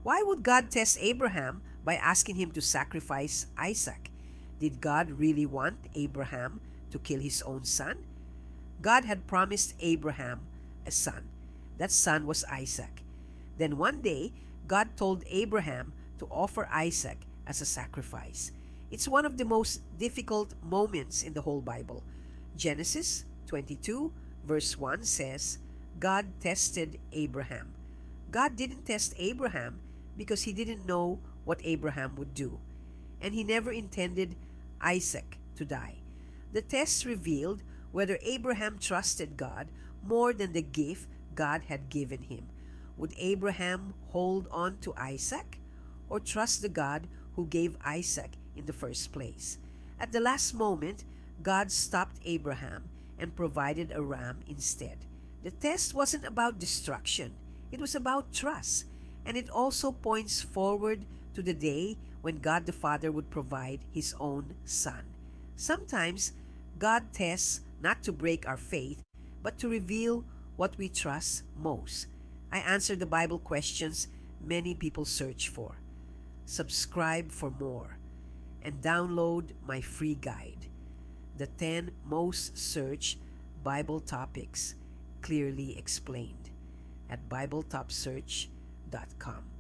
Why would God test Abraham by asking him to sacrifice Isaac? Did God really want Abraham to kill his own son? God had promised Abraham a son. That son was Isaac. Then one day, God told Abraham to offer Isaac as a sacrifice. It's one of the most difficult moments in the whole Bible. Genesis 22, verse 1 says, God tested Abraham. God didn't test Abraham because he didn't know what Abraham would do, and he never intended Isaac to die. The test revealed whether Abraham trusted God more than the gift God had given him. Would Abraham hold on to Isaac or trust the God who gave Isaac in the first place? At the last moment, God stopped Abraham and provided a ram instead. The test wasn't about destruction, it was about trust, and it also points forward to the day when God the Father would provide his own Son. Sometimes, God tests not to break our faith, but to reveal what we trust most. I answer the Bible questions many people search for. Subscribe for more and download my free guide, The 10 Most Searched Bible Topics Clearly Explained, at BibleTopSearch.com.